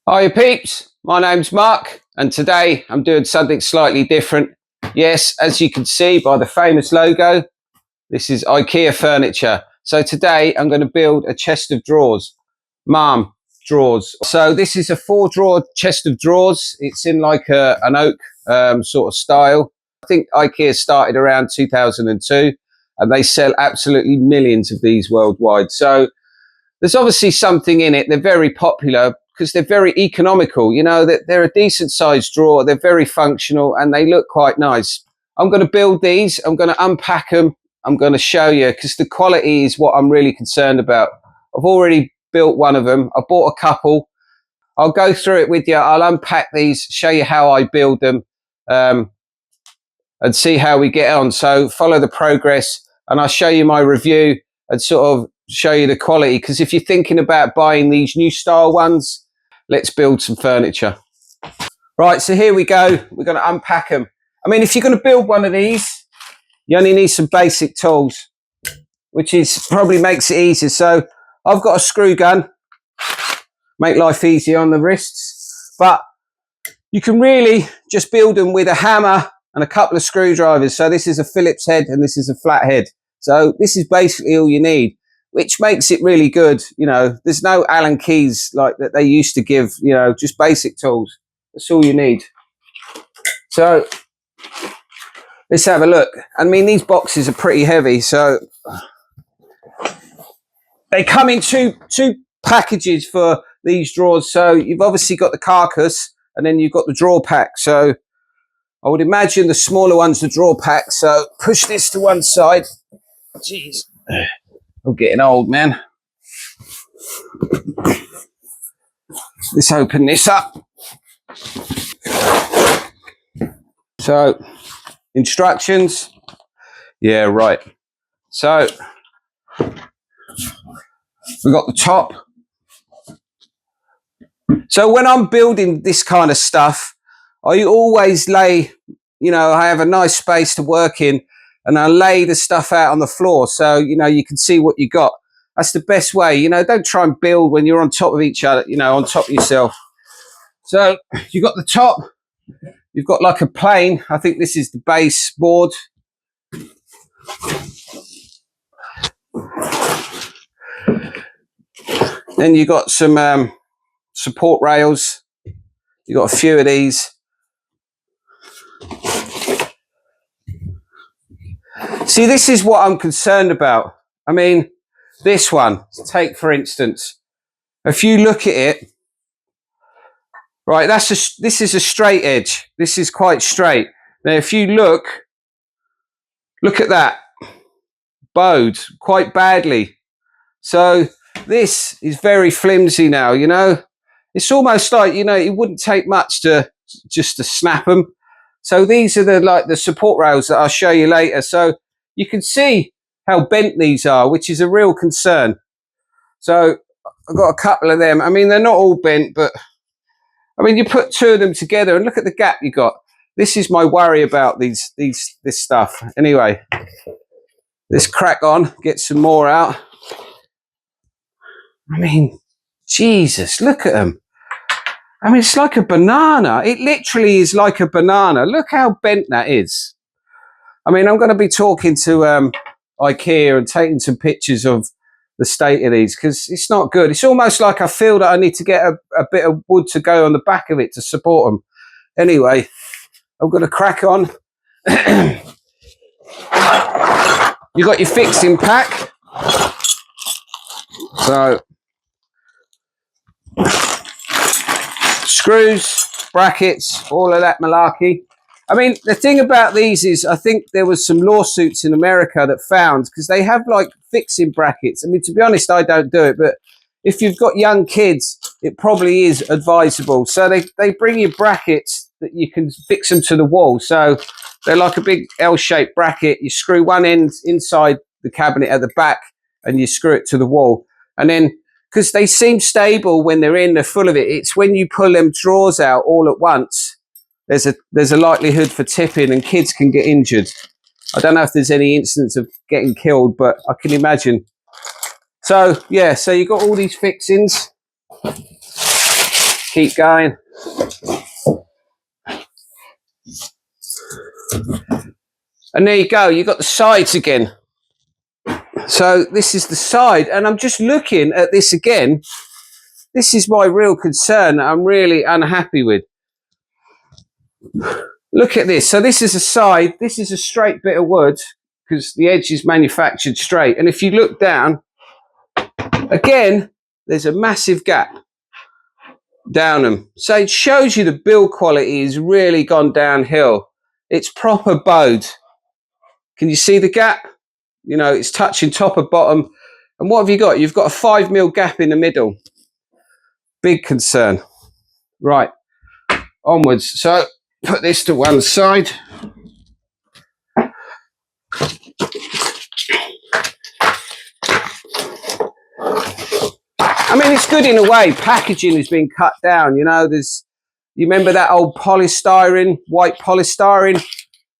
Hi peeps, my name's Mark and today I'm doing something slightly different. Yes, as you can see by the famous logo, this is IKEA furniture. So today I'm going to build a chest of drawers, MALM drawers. So this is a 4-drawer chest of drawers. It's in like an oak sort of style. I think IKEA started around 2002 and they sell absolutely millions of these worldwide. So there's obviously something in it. They're very popular because they're very economical. You know, that they're a decent sized drawer. They're very functional and they look quite nice. I'm going to build these. I'm going to unpack them. I'm going to show you because the quality is what I'm really concerned about. I've already built one of them. I bought a couple. I'll go through it with you. I'll unpack these, show you how I build them, and see how we get on. So follow the progress and I'll show you my review and sort of show you the quality, because if you're thinking about buying these new style ones, let's build some furniture. Right, so here we go. We're going to unpack them. I mean, if you're going to build one of these, you only need some basic tools, which is probably makes it easier. So I've got a screw gun, make life easier on the wrists, but you can really just build them with a hammer and a couple of screwdrivers. So this is a Phillips head and this is a flat head. So this is basically all you need, which makes it really good. You know, there's no Allen keys like that they used to give, you know, just basic tools. That's all you need. So let's have a look. I mean, these boxes are pretty heavy. So they come in two packages for these drawers. So you've obviously got the carcass and then you've got the drawer pack. So I would imagine the smaller one's the drawer pack. So push this to one side. Jeez. I'm getting old, man. Let's open this up. So, instructions. Yeah, right. So, we've got the top. So when I'm building this kind of stuff, I always lay, you know, I have a nice space to work in and I lay the stuff out on the floor so, you know, you can see what you got. That's the best way. You know, don't try and build when you're on top of each other, you know, on top of yourself. So you've got the top, you've got like a plane. I think this is the base board. Then you've got some support rails. You've got a few of these. See, this is what I'm concerned about. I mean, this one, take for instance, if you look at it, right, this is a straight edge. This is quite straight. Now, if you look at that, bowed quite badly. So this is very flimsy now, you know. It's almost like, you know, it wouldn't take much to just to snap them. So these are the support rails that I'll show you later. So you can see how bent these are, which is a real concern. So I've got a couple of them. I mean, they're not all bent, but I mean, you put two of them together and look at the gap you got. This is my worry about this stuff. Anyway, let's crack on, get some more out. I mean, Jesus, look at them. I mean, it's like a banana. It literally is like a banana. Look how bent that is. I mean, I'm going to be talking to IKEA and taking some pictures of the state of these because it's not good. It's almost like I feel that I need to get a bit of wood to go on the back of it to support them. Anyway, I'm going to crack on. You got your fixing pack. So, screws, brackets, all of that malarkey. I mean, the thing about these is I think there was some lawsuits in America that found, because they have like fixing brackets. I mean, to be honest, I don't do it, but if you've got young kids, it probably is advisable. So they bring you brackets that you can fix them to the wall. So they're like a big L-shaped bracket. You screw one end inside the cabinet at the back and you screw it to the wall. And then, because they seem stable when they're full of it, it's when you pull them drawers out all at once, there's a likelihood for tipping and kids can get injured. I don't know if there's any instance of getting killed, but I can imagine. So yeah, so you've got all these fixings. keep going. And there you go, you've got the sides again. So this is the side, and I'm just looking at this again. This is my real concern that I'm really unhappy with. Look at this. So this is a side, this is a straight bit of wood because the edge is manufactured straight. And if you look down, again, there's a massive gap down them. So it shows you the build quality has really gone downhill. It's proper bowed. Can you see the gap? You know, it's touching top and bottom. And what have you got? You've got a 5mm gap in the middle. Big concern. Right, onwards. So put this to one side. I mean, it's good in a way. Packaging has been cut down. You know, you remember that old polystyrene, white polystyrene?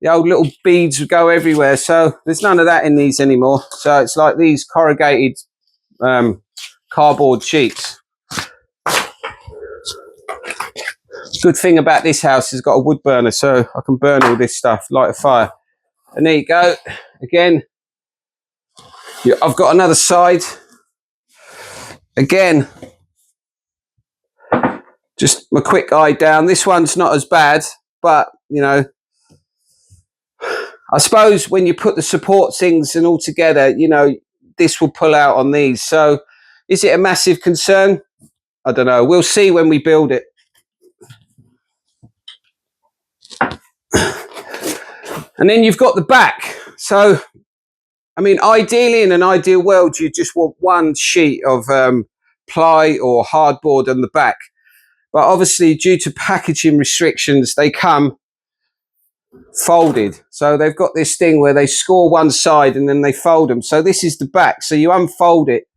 The old little beads would go everywhere. So there's none of that in these anymore. So it's like these corrugated cardboard sheets. Good thing about this house is it's got a wood burner, so I can burn all this stuff, light a fire. And there you go. Again, I've got another side. Again, just my quick eye down. This one's not as bad, but, you know, I suppose when you put the support things and all together, you know, this will pull out on these. So is it a massive concern? I don't know. We'll see when we build it. And then you've got the back. So, I mean, ideally, in an ideal world, you just want one sheet of ply or hardboard on the back. But obviously, due to packaging restrictions, they come folded. So they've got this thing where they score one side and then they fold them. So this is the back. So you unfold it.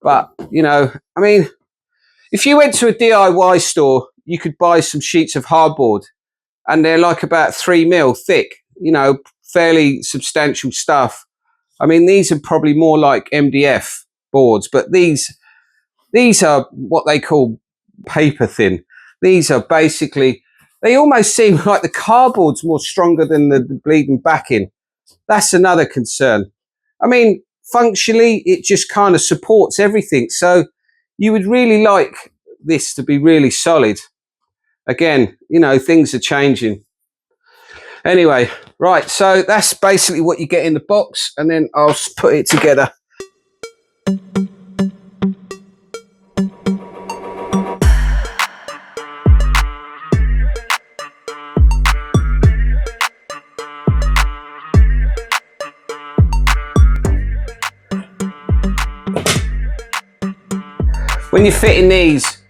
But, you know, I mean, if you went to a DIY store, you could buy some sheets of hardboard and they're like about 3mm thick, you know, fairly substantial stuff. I mean, these are probably more like MDF boards, but these are what they call paper thin. These are basically, they almost seem like the cardboard's more stronger than the bleeding backing. That's another concern. I mean, functionally, it just kind of supports everything. So you would really like this to be really solid. Again, you know, things are changing. Anyway, right, so that's basically what you get in the box, and then I'll put it together. When you're fitting these,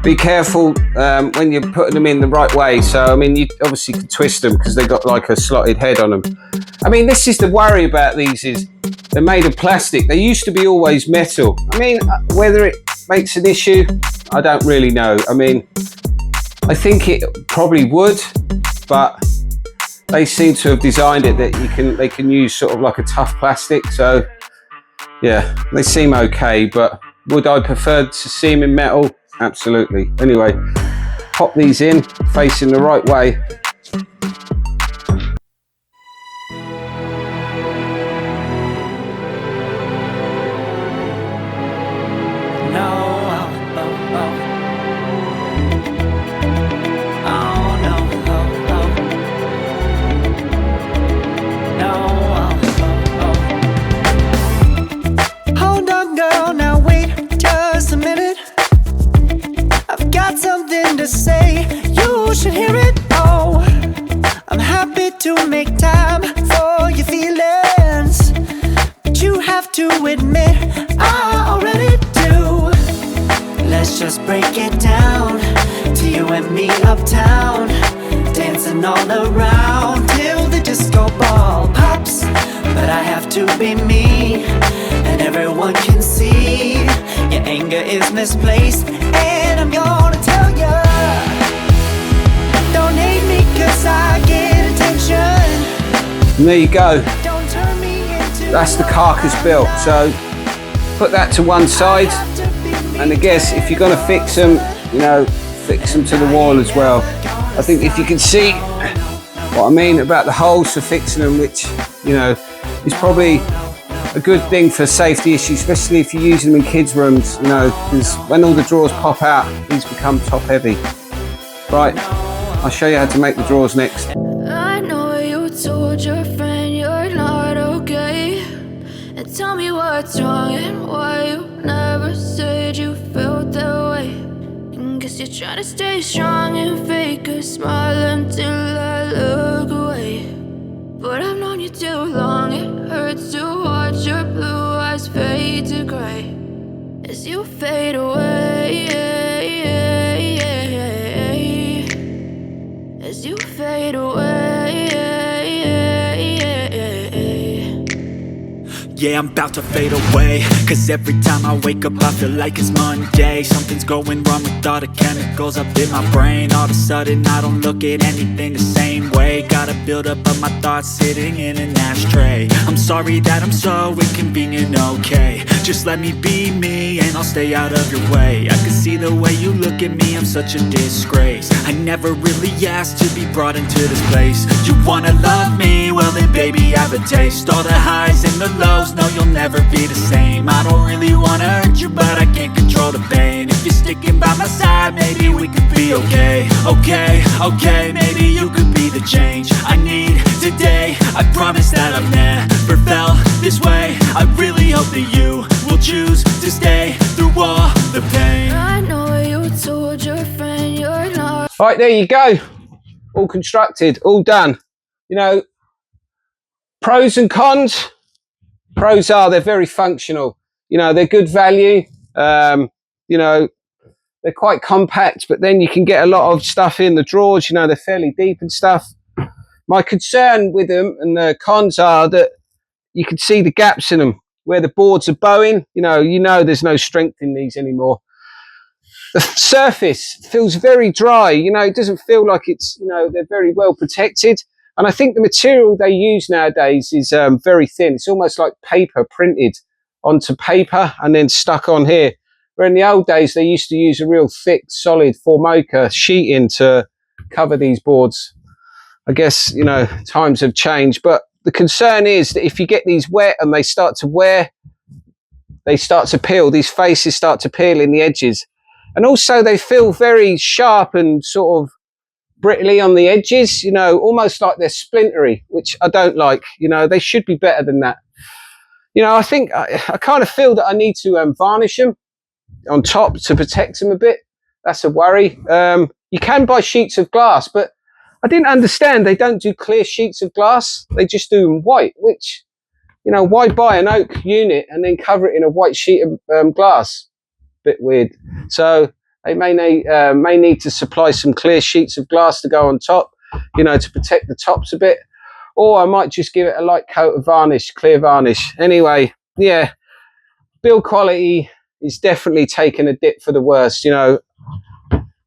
be careful when you're putting them in the right way. So, I mean, you obviously can twist them because they've got like a slotted head on them. I mean, this is the worry about these is they're made of plastic. They used to be always metal. I mean, whether it makes an issue, I don't really know. I mean, I think it probably would, but they seem to have designed it that they can use sort of like a tough plastic. So, yeah, they seem okay, but would I prefer to see them in metal? Absolutely. Anyway, pop these in, facing the right way. Hold on, girl, now wait just a minute. I've got something to say, you should hear it. Oh, I'm happy to make time for your feelings, but you have to admit I already do. Let's just break it down to you and me uptown, dancing all around till the disco ball pops. But I have to be me, and everyone can see your anger is misplaced. And I'm gonna tell ya, don't hate me cause I get attention. And there you go. Don't turn me into That's the carcass built. So put that to one side. And I guess if you're going to fix them, you know, fix them to the wall as well. I think if you can see what I mean about the holes for fixing them, which, you know, is probably a good thing for safety issues, especially if you're using them in kids' rooms, you know, because when all the drawers pop out, these become top heavy. Right, I'll show you how to make the drawers next. I know you told your friend you're not okay, and tell me what's wrong and why you never said you felt that way. And guess you're trying to stay strong and fake a smile until I look away. But I've known you too long, it hurts to watch your blue eyes fade to gray as you fade away, as you fade away. Yeah, I'm about to fade away, cause every time I wake up I feel like it's Monday. Something's going wrong with all the chemicals up in my brain. All of a sudden I don't look at anything the same way. Got a buildup of my thoughts sitting in an ashtray. I'm sorry that I'm so inconvenient, okay. Just let me be me and I'll stay out of your way. I can see the way you look at me, I'm such a disgrace. I never really asked to be brought into this place. You wanna love me? Well then baby I have a taste. All the highs and the lows, no you'll never be the same. I don't really wanna hurt you but I can't control the pain. If you're sticking by my side maybe we could be okay. Okay, maybe you could be the change I need today. I promise that I've never felt this way. I really hope that you will choose to stay through all the pain. I know you told your friend you're not. Right, there you go. All constructed, all done. You know, pros and cons. Pros are they're very functional. You know, they're good value. You know, they're quite compact, but then you can get a lot of stuff in the drawers. You know, they're fairly deep and stuff. My concern with them and the cons are that you can see the gaps in them where the boards are bowing. You know, there's no strength in these anymore. The surface feels very dry. You know, it doesn't feel like it's, you know, they're very well protected. And I think the material they use nowadays is very thin. It's almost like paper printed onto paper and then stuck on here. Where in the old days, they used to use a real thick, solid Formica sheeting to cover these boards. I guess, you know, times have changed. But the concern is that if you get these wet and they start to wear, they start to peel. These faces start to peel in the edges. And also they feel very sharp and sort of brittly on the edges, you know, almost like they're splintery, which I don't like. You know, they should be better than that. You know, I think I kind of feel that I need to varnish them on top to protect them a bit. That's a worry. You can buy sheets of glass, but I didn't understand they don't do clear sheets of glass. They just do them white, which, you know, why buy an oak unit and then cover it in a white sheet of glass? Bit weird. So they may need to supply some clear sheets of glass to go on top, you know, to protect the tops a bit. Or I might just give it a light coat of varnish, clear varnish. Anyway, yeah, build quality is definitely taking a dip for the worst. You know,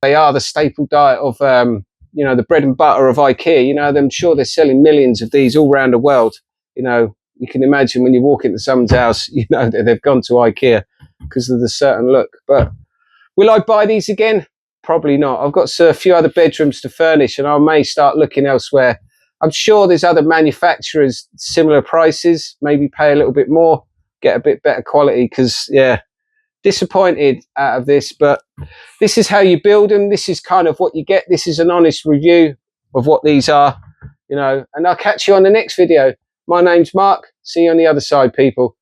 they are the staple diet of, you know, the bread and butter of IKEA. You know, I'm sure they're selling millions of these all around the world. You know, you can imagine when you walk into someone's house, you know that they've gone to IKEA because of the certain look. But will I buy these again? Probably not. I've got a few other bedrooms to furnish and I may start looking elsewhere. I'm sure there's other manufacturers, similar prices, maybe pay a little bit more, get a bit better quality because, yeah, disappointed out of this. But this is how you build them. This is kind of what you get. This is an honest review of what these are, you know, and I'll catch you on the next video. My name's Mark. See you on the other side, people.